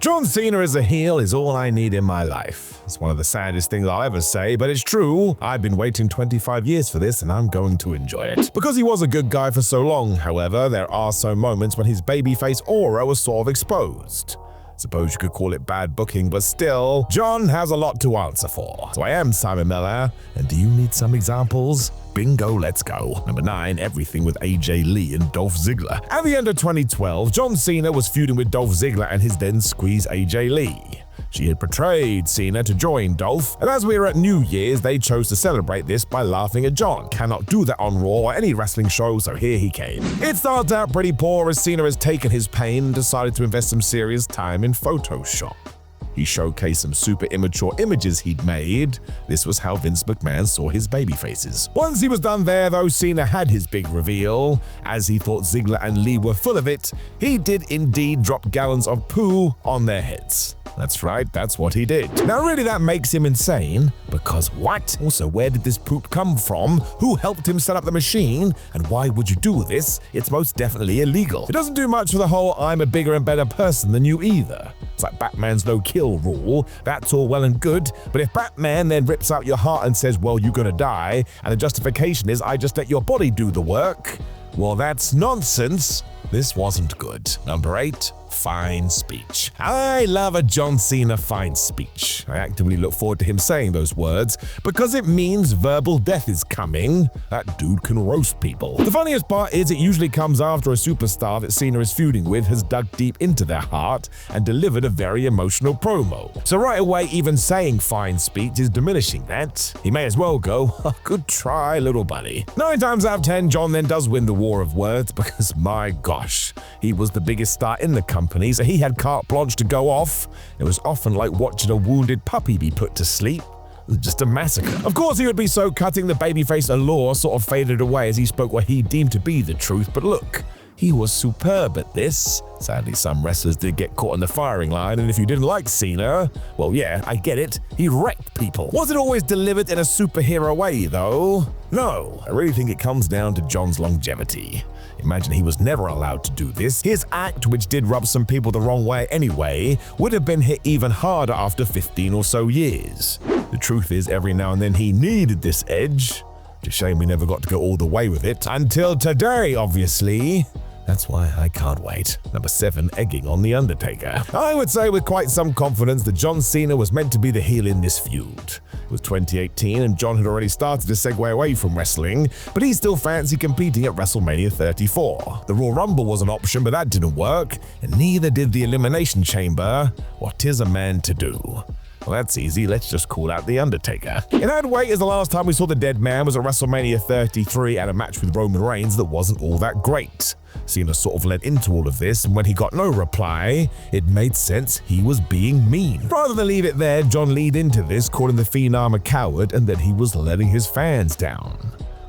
John Cena as a heel is all I need in my life. It's one of the saddest things I'll ever say, but it's true. I've been waiting 25 years for this and I'm going to enjoy it. Because he was a good guy for so long, however, there are some moments when his babyface aura was sort of exposed. Suppose you could call it bad booking, but still, John has a lot to answer for. So I am Simon Miller, and do you need some examples? Bingo, let's go. Number 9, everything with AJ Lee and Dolph Ziggler. At the end of 2012, John Cena was feuding with Dolph Ziggler and his then squeeze AJ Lee. She had betrayed Cena to join Dolph, and as we were at New Year's, they chose to celebrate this by laughing at John. Cannot do that on Raw or any wrestling show, so here he came. It started out pretty poor as Cena has taken his pain and decided to invest some serious time in Photoshop. He showcased some super immature images he'd made. This was how Vince McMahon saw his baby faces. Once he was done there though, Cena had his big reveal. As he thought Ziggler and Lee were full of it, he did indeed drop gallons of poo on their heads. That's right, that's what he did. Now really that makes him insane, because what? Also, where did this poop come from? Who helped him set up the machine? And why would you do this? It's most definitely illegal. It doesn't do much for the whole I'm a bigger and better person than you either. It's like Batman's no-kill rule. That's all well and good, but if Batman then rips out your heart and says, well, you're gonna die, and the justification is I just let your body do the work, well, that's nonsense. This wasn't good. Number 8, fine speech. I love a John Cena fine speech. I actively look forward to him saying those words because it means verbal death is coming. That dude can roast people. The funniest part is it usually comes after a superstar that Cena is feuding with has dug deep into their heart and delivered a very emotional promo. So right away, even saying fine speech is diminishing that. He may as well go, oh, good try, little buddy. 9 times out of 10, John then does win the war of words because my gosh, he was the biggest star in the company, so he had carte blanche to go off. It was often like watching a wounded puppy be put to sleep. It was just a massacre. Of course he would be so cutting, the babyface allure sort of faded away as he spoke what he deemed to be the truth, but look, he was superb at this. Sadly, some wrestlers did get caught in the firing line, and if you didn't like Cena, well yeah, I get it, he wrecked people. Was it always delivered in a superhero way though? No, I really think it comes down to John's longevity. Imagine he was never allowed to do this. His act, which did rub some people the wrong way anyway, would have been hit even harder after 15 or so years. The truth is, every now and then he needed this edge. It's a shame we never got to go all the way with it. Until today, obviously. That's why I can't wait. Number 7, egging on The Undertaker. I would say with quite some confidence that John Cena was meant to be the heel in this feud. It was 2018 and John had already started to segue away from wrestling, but he still fancied competing at WrestleMania 34. The Royal Rumble was an option, but that didn't work, and neither did the Elimination Chamber. What is a man to do? Well, that's easy. Let's just call out The Undertaker. In that way, as the last time we saw the dead man was at WrestleMania 33 at a match with Roman Reigns that wasn't all that great. Cena sort of led into all of this, and when he got no reply, it made sense he was being mean. Rather than leave it there, John lead into this, calling the Phenom a coward and that he was letting his fans down.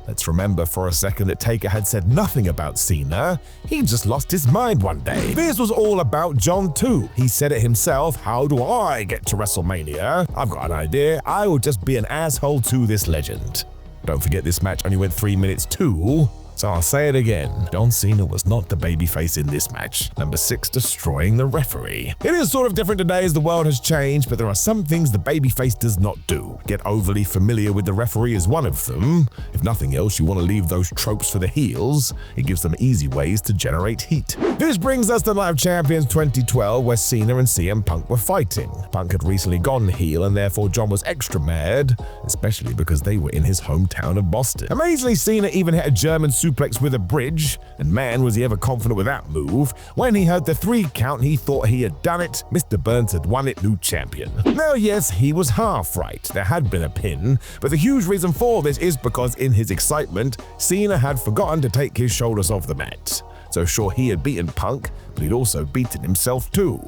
Let's remember for a second that Taker had said nothing about Cena. He just lost his mind one day. This was all about John too. He said it himself, how do I get to WrestleMania? I've got an idea. I will just be an asshole to this legend. Don't forget this match only went 3 minutes too. So I'll say it again, John Cena was not the babyface in this match. Number 6, destroying the referee. It is sort of different today as the world has changed, but there are some things the babyface does not do. Get overly familiar with the referee is one of them. If nothing else, you want to leave those tropes for the heels. It gives them easy ways to generate heat. This brings us to Night of Champions 2012, where Cena and CM Punk were fighting. Punk had recently gone heel, and therefore John was extra mad, especially because they were in his hometown of Boston. Amazingly, Cena even hit a German suplex with a bridge, and man was he ever confident with that move. When he heard the 3 count, he thought he had done it. Mr. Burns had won it, new champion. Now yes, he was half right. There had been a pin, but the huge reason for this is because in his excitement, Cena had forgotten to take his shoulders off the mat. So sure, he had beaten Punk, but he'd also beaten himself too.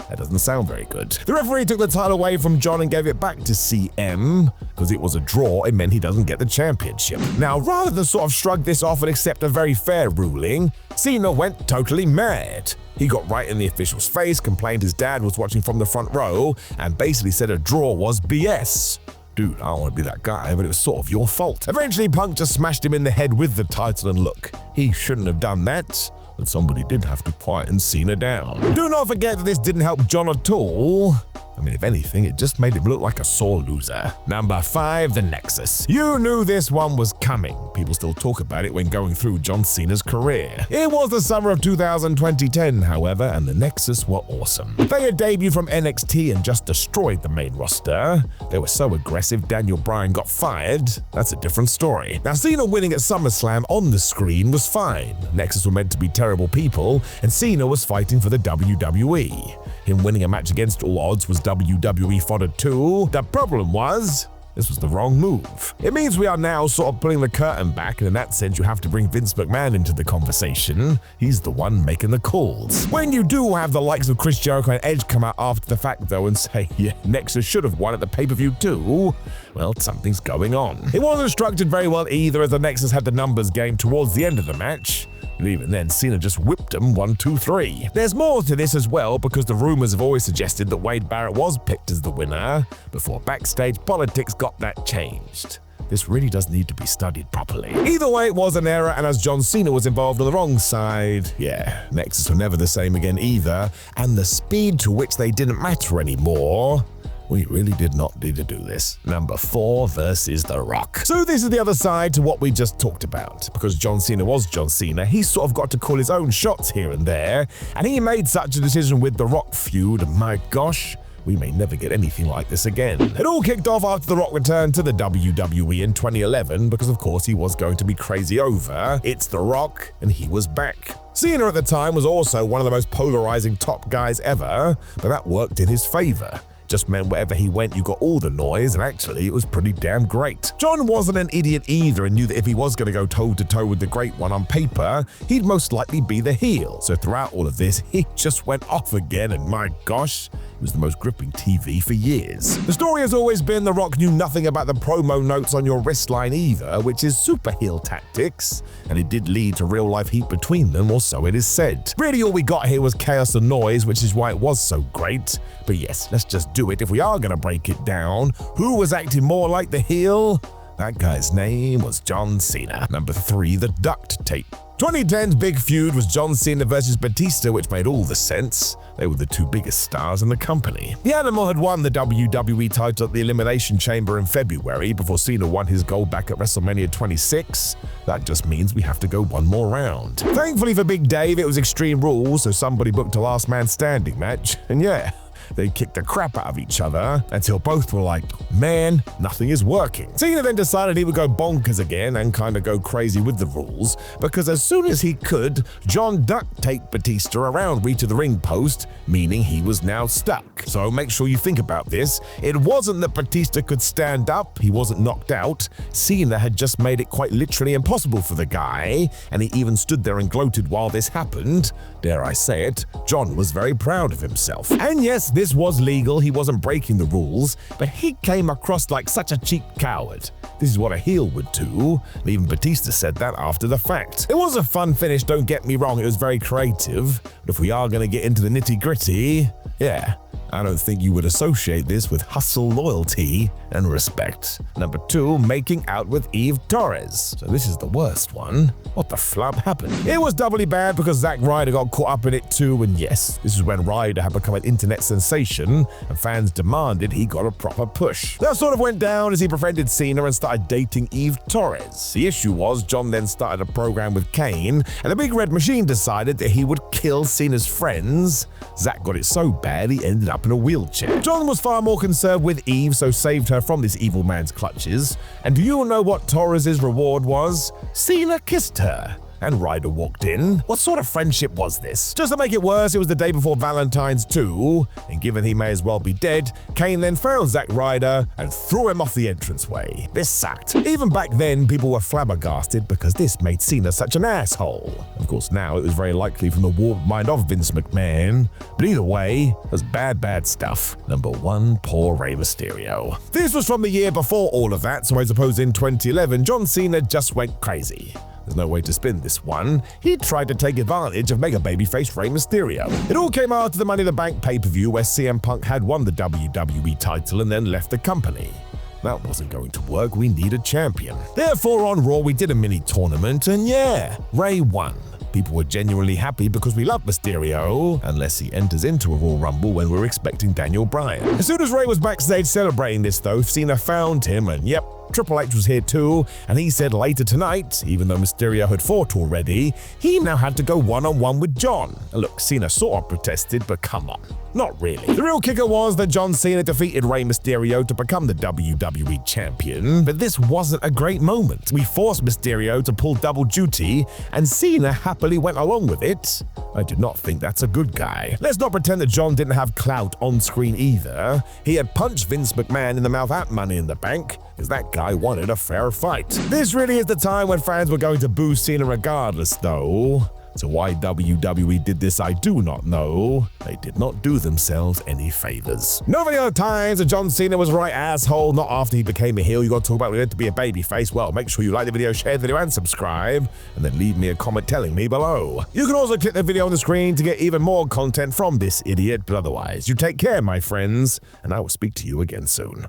That doesn't sound very good. The referee took the title away from John and gave it back to CM. Because it was a draw, it meant he doesn't get the championship. Now, rather than sort of shrug this off and accept a very fair ruling, Cena went totally mad. He got right in the official's face, complained his dad was watching from the front row, and basically said a draw was BS. Dude, I don't want to be that guy, but it was sort of your fault. Eventually, Punk just smashed him in the head with the title, and look, he shouldn't have done that. but somebody did have to quieten Cena down. Do not forget that this didn't help John at all. I mean, if anything, it just made him look like a sore loser. Number 5, the Nexus. You knew this one was coming. People still talk about it when going through John Cena's career. It was the summer of 2010, however, and the Nexus were awesome. They had debuted from NXT and just destroyed the main roster. They were so aggressive, Daniel Bryan got fired. That's a different story. Now, Cena winning at SummerSlam on the screen was fine. Nexus were meant to be terrible people, and Cena was fighting for the WWE. Him winning a match against all odds was WWE fodder too. The problem was, this was the wrong move. It means we are now sort of pulling the curtain back, and in that sense you have to bring Vince McMahon into the conversation. He's the one making the calls. When you do have the likes of Chris Jericho and Edge come out after the fact though and say, yeah, Nexus should have won at the pay-per-view too, well, something's going on. It wasn't structured very well either, as the Nexus had the numbers game towards the end of the match. And even then, Cena just whipped him 1, 2, 3. There's more to this as well, because the rumors have always suggested that Wade Barrett was picked as the winner, before backstage politics got that changed. This really does need to be studied properly. Either way, it was an error, and as John Cena was involved on the wrong side, yeah, Nexus were never the same again either, and the speed to which they didn't matter anymore. We really did not need to do this. Number 4 versus The Rock. So this is the other side to what we just talked about. Because John Cena was John Cena, he sort of got to call his own shots here and there, and he made such a decision with The Rock feud, and my gosh, we may never get anything like this again. It all kicked off after The Rock returned to the WWE in 2011, because of course he was going to be crazy over. It's The Rock, and he was back. Cena at the time was also one of the most polarizing top guys ever, but that worked in his favor. Just meant wherever he went, you got all the noise, and actually, it was pretty damn great. John wasn't an idiot either and knew that if he was going to go toe-to-toe with the Great One on paper, he'd most likely be the heel. So throughout all of this, he just went off again, and my gosh, it was the most gripping TV for years. The story has always been The Rock knew nothing about the promo notes on your wristline either, which is super heel tactics, and it did lead to real-life heat between them, or so it is said. Really, all we got here was chaos and noise, which is why it was so great. But yes, let's just do it if we are going to break it down. Who was acting more like the heel? That guy's name was John Cena. Number 3, the duct tape. 2010's big feud was John Cena versus Batista, which made all the sense. They were the two biggest stars in the company. The Animal had won the WWE title at the Elimination Chamber in February before Cena won his gold back at WrestleMania 26. That just means we have to go one more round. Thankfully for Big Dave, it was Extreme Rules, so somebody booked a last man standing match, and yeah, they kicked the crap out of each other until both were like, man, nothing is working. Cena then decided he would go bonkers again and kind of go crazy with the rules, because as soon as he could, John duct taped Batista around reach of the ring post, meaning he was now stuck. So make sure you think about this. It wasn't that Batista could stand up, he wasn't knocked out. Cena had just made it quite literally impossible for the guy, and he even stood there and gloated while this happened. Dare I say it, John was very proud of himself. And yes, this was legal, he wasn't breaking the rules, but he came across like such a cheap coward. This is what a heel would do, and even Batista said that after the fact. It was a fun finish, don't get me wrong, it was very creative, but if we are going to get into the nitty-gritty, yeah, I don't think you would associate this with hustle, loyalty, and respect. Number 2, making out with Eve Torres. So this is the worst one. What the flub happened? It was doubly bad because Zack Ryder got caught up in it too, and yes, this is when Ryder had become an internet sensation, and fans demanded he got a proper push. That sort of went down as he befriended Cena and started dating Eve Torres. The issue was, John then started a program with Kane, and the Big Red Machine decided that he would kill Cena's friends. Zack got it so bad he ended up in a wheelchair. John was far more concerned with Eve, so saved her from this evil man's clutches. And do you know what Torres' reward was? Cena kissed her. And Ryder walked in. What sort of friendship was this? Just to make it worse, it was the day before Valentine's too, and given he may as well be dead, Kane then found Zack Ryder and threw him off the entranceway. This sucked. Even back then, people were flabbergasted because this made Cena such an asshole. Of course, now it was very likely from the warped mind of Vince McMahon, but either way, it was bad stuff. Number 1, poor Rey Mysterio. This was from the year before all of that, so I suppose in 2011, John Cena just went crazy. There's no way to spin this one. He tried to take advantage of mega babyface Rey Mysterio. It all came after the Money in the Bank pay-per-view where CM Punk had won the WWE title and then left the company. That wasn't going to work, we need a champion. Therefore on Raw we did a mini tournament and yeah, Rey won. People were genuinely happy because we love Mysterio, unless he enters into a Royal Rumble when we're expecting Daniel Bryan. As soon as Rey was backstage celebrating this though, Cena found him and yep, Triple H was here too, and he said later tonight, even though Mysterio had fought already, he now had to go one-on-one with John. And look, Cena sort of protested, but come on, not really. The real kicker was that John Cena defeated Rey Mysterio to become the WWE champion, but this wasn't a great moment. We forced Mysterio to pull double duty, and Cena happily went along with it. I do not think that's a good guy. Let's not pretend that John didn't have clout on screen either. He had punched Vince McMahon in the mouth at Money in the Bank, because that guy wanted a fair fight. This really is the time when fans were going to boo Cena regardless though. So why WWE did this, I do not know. They did not do themselves any favors. No video times that John Cena was a right asshole, not after he became a heel. You got to talk about it to be a babyface. Well, make sure you like the video, share the video, and subscribe, and then leave me a comment telling me below. You can also click the video on the screen to get even more content from this idiot, but otherwise, you take care, my friends, and I will speak to you again soon.